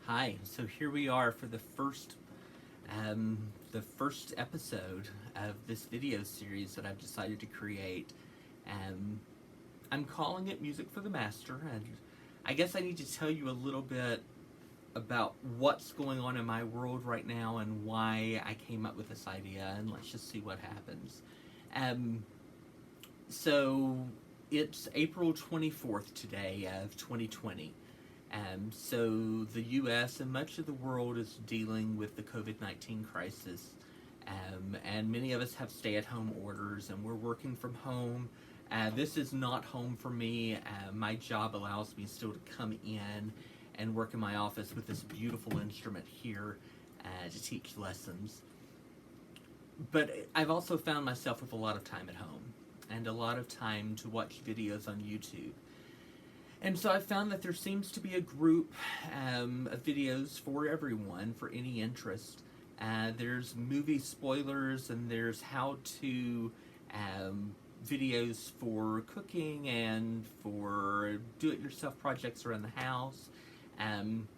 Hi. So here we are for the first episode of this video series that I've decided to create. Um, I'm calling it Music for the Master, and I guess I need to tell you a little bit about what's going on in my world right now and why I came up with this idea, and let's just see what happens. Um, so it's April 24th today of 2020. So the U.S. and much of the world is dealing with the COVID-19 crisis. And many of us have stay-at-home orders, and we're working from home. This is not home for me. My job allows me still to come in and work in my office with this beautiful instrument here to teach lessons. But I've also found myself with a lot of time at home and a lot of time to watch videos on YouTube. And so I found that there seems to be a group of videos for everyone, for any interest. There's movie spoilers, and there's how-to videos for cooking and for do-it-yourself projects around the house. Um,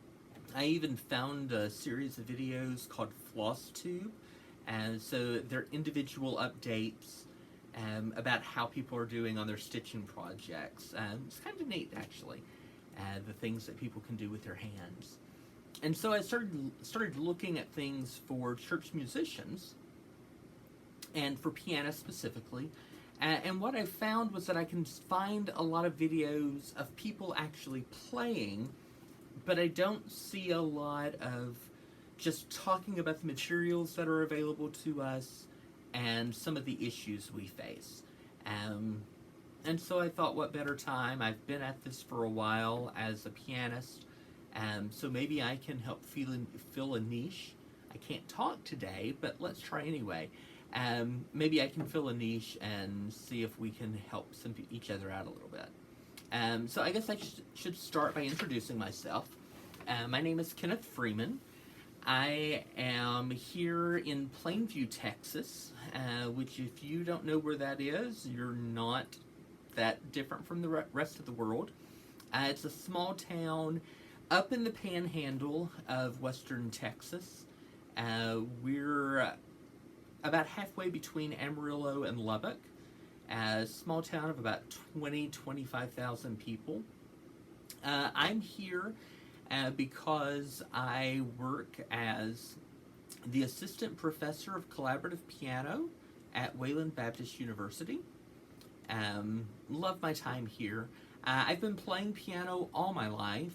I even found a series of videos called FlossTube, and so they're individual updates about how people are doing on their stitching projects. It's kind of neat, actually, the things that people can do with their hands. And so I started looking at things for church musicians and for pianists specifically. And what I found was that I can find a lot of videos of people actually playing, but I don't see a lot of just talking about the materials that are available to us and some of the issues we face. Um, and so I thought, what better time? I've been at this for a while as a pianist, so maybe I can help fill a niche. I can't talk today, but let's try anyway. Maybe I can fill a niche and see if we can help each other out a little bit. So I guess I should start by introducing myself. My name is Kenneth Freeman. I am here in Plainview, Texas, which, if you don't know where that is, you're not that different from the rest of the world. It's a small town up in the panhandle of western Texas. We're about halfway between Amarillo and Lubbock, a small town of about 25,000 people. I'm here because I work as the assistant professor of collaborative piano at Wayland Baptist University. Love my time here. I've been playing piano all my life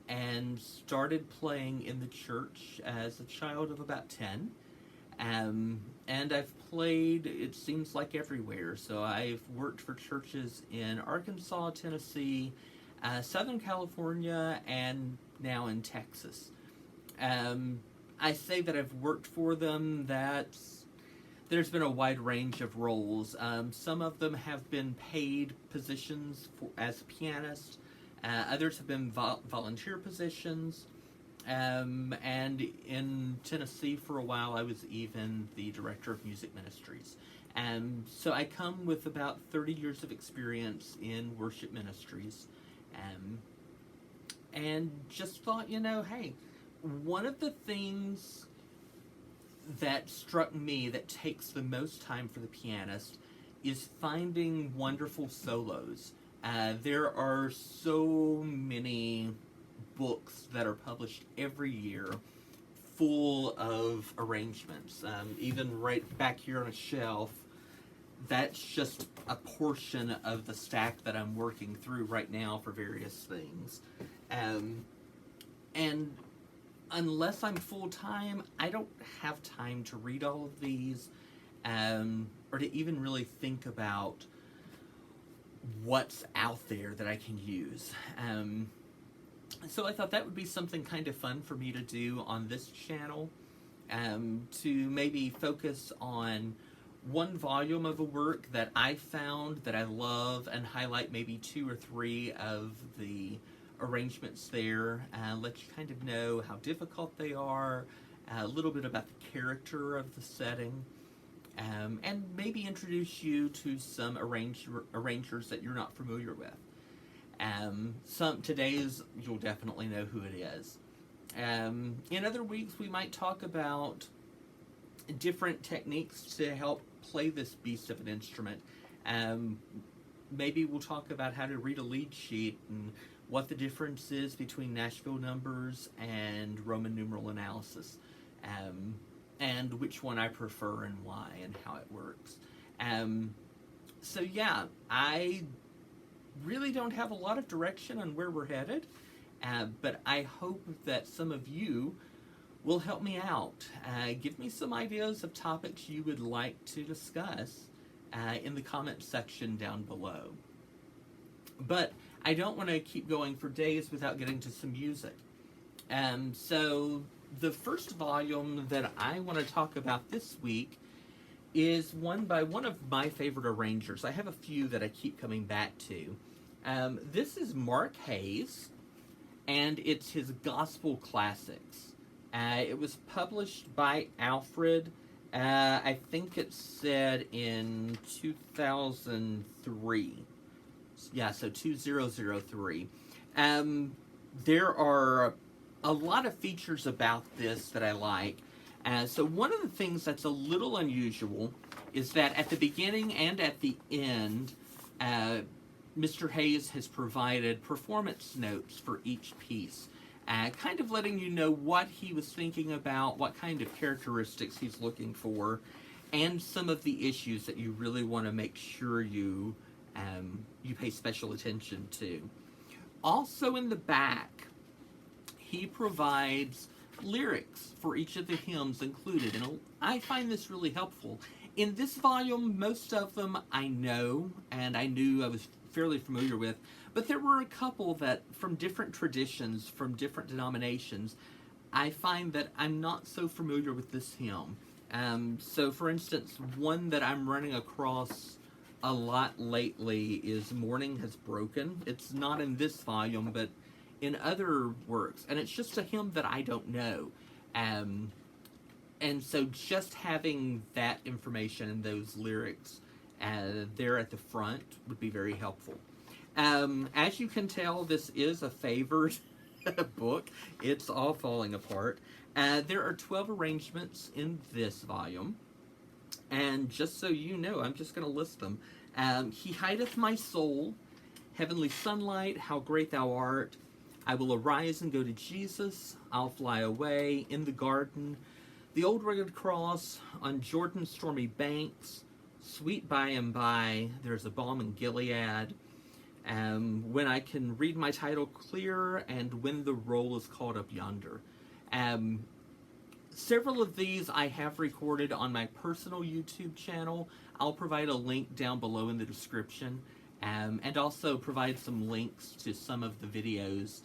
and started playing in the church as a child of about 10. And I've played, it seems like, everywhere. So I've worked for churches in Arkansas, Tennessee, Southern California, and now in Texas. I say that I've worked for them, there's been a wide range of roles. Some of them have been paid positions as a pianist. Others have been volunteer positions. And in Tennessee for a while, I was even the director of music ministries. So I come with about 30 years of experience in worship ministries. And just thought, hey, one of the things that struck me that takes the most time for the pianist is finding wonderful solos. There are so many books that are published every year full of arrangements. Even right back here on a shelf, that's just a portion of the stack that I'm working through right now for various things. And unless I'm full-time, I don't have time to read all of these, or to even really think about what's out there that I can use. So I thought that would be something kind of fun for me to do on this channel, to maybe focus on one volume of a work that I found that I love and highlight maybe 2 or 3 of the arrangements there, let you kind of know how difficult they are, a little bit about the character of the setting, and maybe introduce you to some arrangers that you're not familiar with. Today's, you'll definitely know who it is. In other weeks, we might talk about different techniques to help play this beast of an instrument. Um, Maybe we'll talk about how to read a lead sheet and what the difference is between Nashville numbers and Roman numeral analysis, and which one I prefer and why and how it works. So yeah, I really don't have a lot of direction on where we're headed, but I hope that some of you will help me out. Give me some ideas of topics you would like to discuss in the comment section down below. But I don't want to keep going for days without getting to some music. So the first volume that I want to talk about this week is one by one of my favorite arrangers. I have a few that I keep coming back to. This is Mark Hayes, and it's his Gospel Classics. It was published by Alfred. I think it said in 2003. Yeah, so 2003. There are a lot of features about this that I like. So one of the things that's a little unusual is that at the beginning and at the end, Mr. Hayes has provided performance notes for each piece, kind of letting you know what he was thinking about, what kind of characteristics he's looking for, and some of the issues that you really want to make sure you pay special attention to. Also in the back, he provides lyrics for each of the hymns included, and I find this really helpful. In this volume, most of them I know, and I knew I was fairly familiar with, but there were a couple that, from different traditions, from different denominations, I find that I'm not so familiar with this hymn. So, for instance, one that I'm running across a lot lately is Morning Has Broken. It's not in this volume, but in other works, and it's just a hymn that I don't know. And so just having that information and those lyrics there at the front would be very helpful. As you can tell, this is a favored book. It's all falling apart. There are 12 arrangements in this volume. And just so you know, I'm just going to list them. He hideth my soul, heavenly sunlight, how great thou art. I will arise and go to Jesus. I'll fly away, in the garden. The old rugged cross, on Jordan's stormy banks. Sweet by and by, there's a balm in Gilead. When I can read my title clear, and when the roll is called up yonder. Several of these I have recorded on my personal YouTube channel. I'll provide a link down below in the description, and also provide some links to some of the videos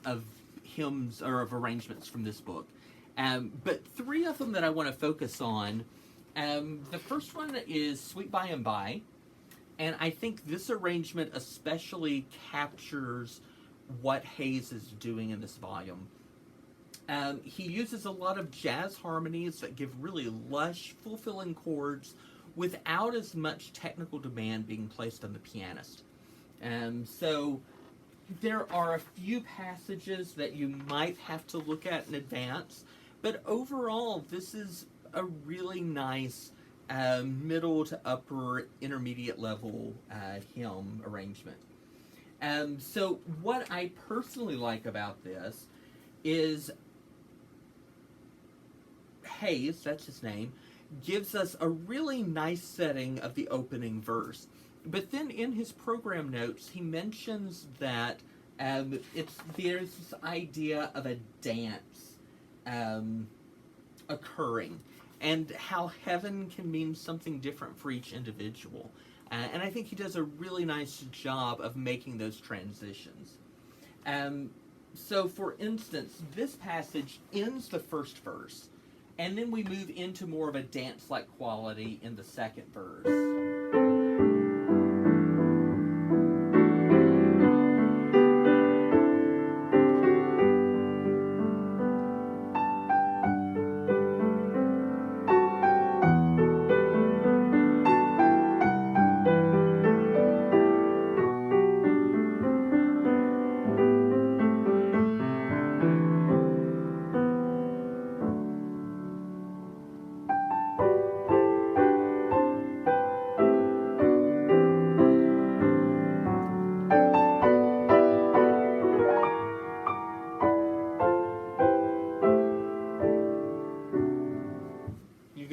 of hymns or of arrangements from this book. But three of them that I want to focus on. The first one is Sweet By and By, and I think this arrangement especially captures what Hayes is doing in this volume. He uses a lot of jazz harmonies that give really lush, fulfilling chords without as much technical demand being placed on the pianist. So there are a few passages that you might have to look at in advance, but overall this is a really nice middle to upper intermediate level hymn arrangement. So what I personally like about this is Hayes, that's his name, gives us a really nice setting of the opening verse. But then in his program notes, he mentions that there's this idea of a dance occurring, and how heaven can mean something different for each individual. And I think he does a really nice job of making those transitions. So, for instance, this passage ends the first verse, and then we move into more of a dance-like quality in the second verse.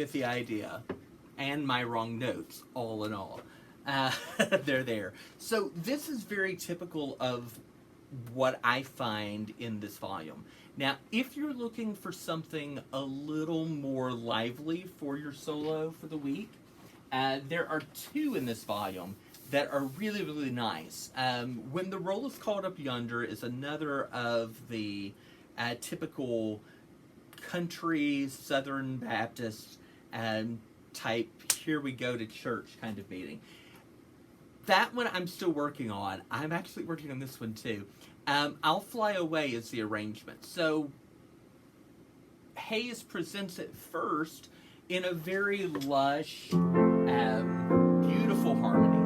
get the idea. And my wrong notes, all in all. They're there. So this is very typical of what I find in this volume. Now, if you're looking for something a little more lively for your solo for the week, there are two in this volume that are really, really nice. When the Roll is Called Up Yonder is another of the typical country Southern Baptist type, here we go to church kind of meeting. That one I'm still working on. I'm actually working on this one too. I'll Fly Away is the arrangement. So Hayes presents it first in a very lush, beautiful harmonies.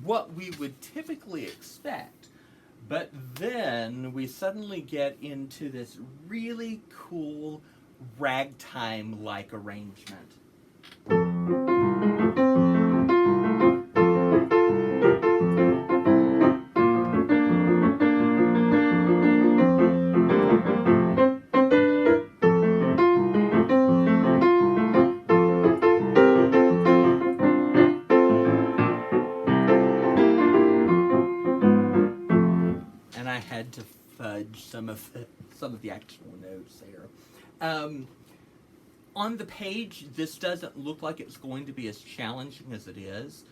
What we would typically expect, but then we suddenly get into this really cool ragtime-like arrangement. And I had to fudge some of the actual notes there. On the page, this doesn't look like it's going to be as challenging as it is,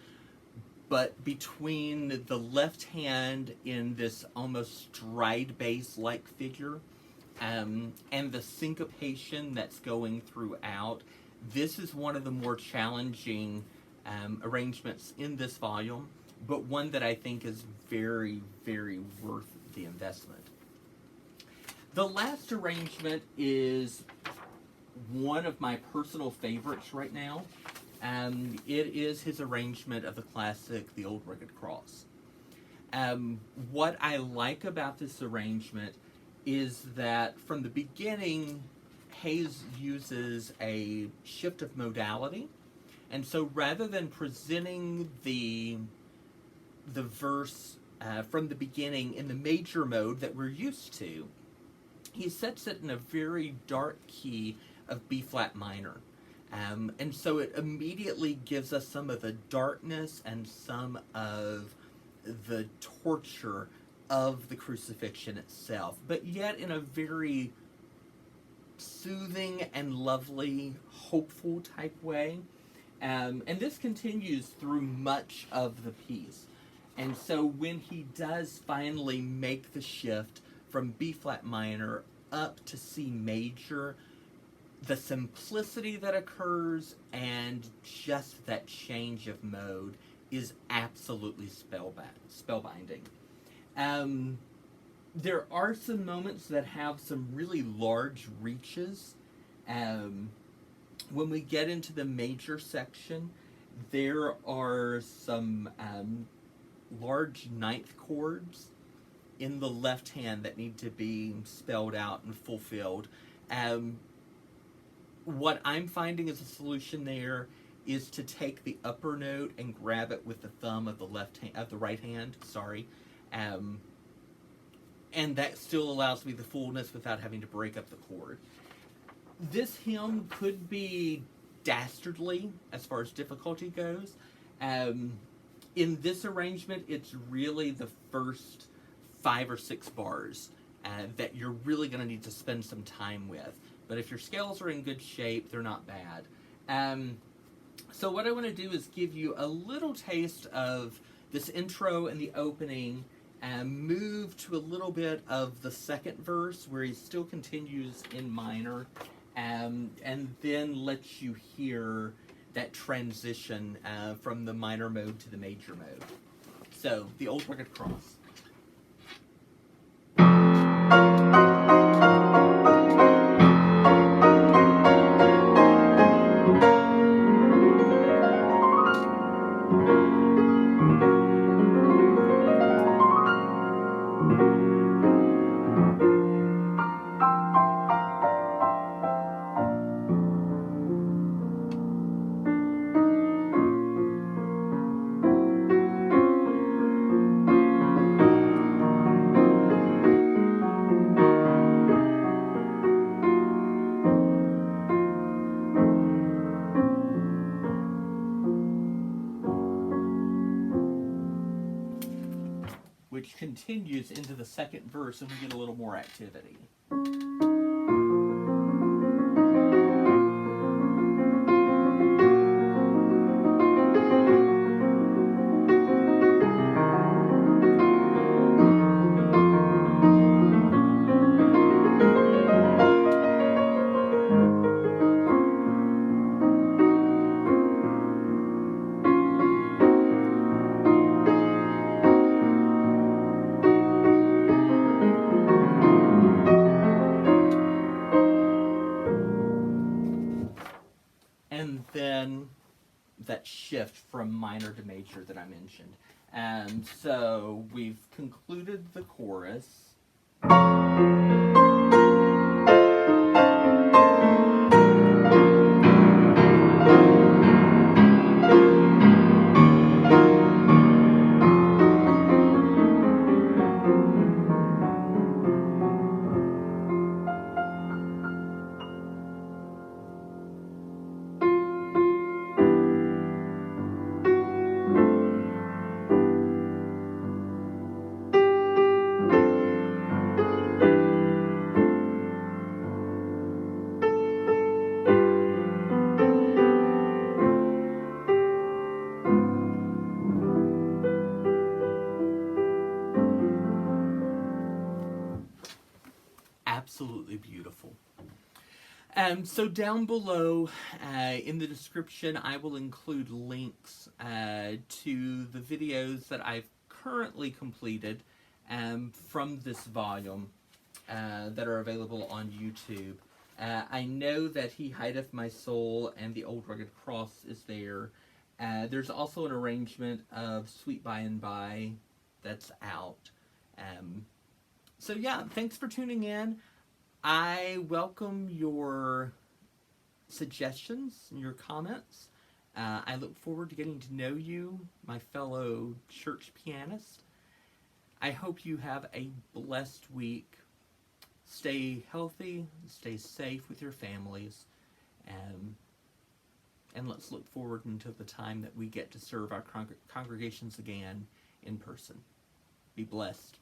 but between the left hand in this almost stride bass-like figure and the syncopation that's going throughout, this is one of the more challenging arrangements in this volume, but one that I think is very, very worth the investment. The last arrangement is one of my personal favorites right now. It is his arrangement of the classic The Old Rugged Cross. What I like about this arrangement is that from the beginning, Hayes uses a shift of modality. And so rather than presenting the verse from the beginning in the major mode that we're used to, he sets it in a very dark key of B-flat minor. And so it immediately gives us some of the darkness and some of the torture of the crucifixion itself, but yet in a very soothing and lovely, hopeful type way. And this continues through much of the piece. And so when he does finally make the shift from B-flat minor up to C major, the simplicity that occurs and just that change of mode is absolutely spellbinding. There are some moments that have some really large reaches. When we get into the major section, there are some large ninth chords in the left hand that need to be spelled out and fulfilled. What I'm finding as a solution there is to take the upper note and grab it with the thumb of the right hand. And that still allows me the fullness without having to break up the chord. This hymn could be dastardly as far as difficulty goes. In this arrangement, it's really the first 5 or 6 bars that you're really going to need to spend some time with. But if your scales are in good shape, they're not bad. So what I want to do is give you a little taste of this intro and the opening, and move to a little bit of the second verse where he still continues in minor, and then let you hear that transition from the minor mode to the major mode. So, The Old Rugged Cross. which continues into the second verse, and we get a little more activity. And then that shift from minor to major that I mentioned. And so we've concluded the chorus. Absolutely beautiful. So down below in the description, I will include links to the videos that I've currently completed from this volume that are available on YouTube. I know that He Hideth My Soul and The Old Rugged Cross is there. There's also an arrangement of Sweet By and By that's out. So yeah, thanks for tuning in. I welcome your suggestions and your comments. I look forward to getting to know you, my fellow church pianist. I hope you have a blessed week. Stay healthy, stay safe with your families, and let's look forward until the time that we get to serve our congregations again in person. Be blessed.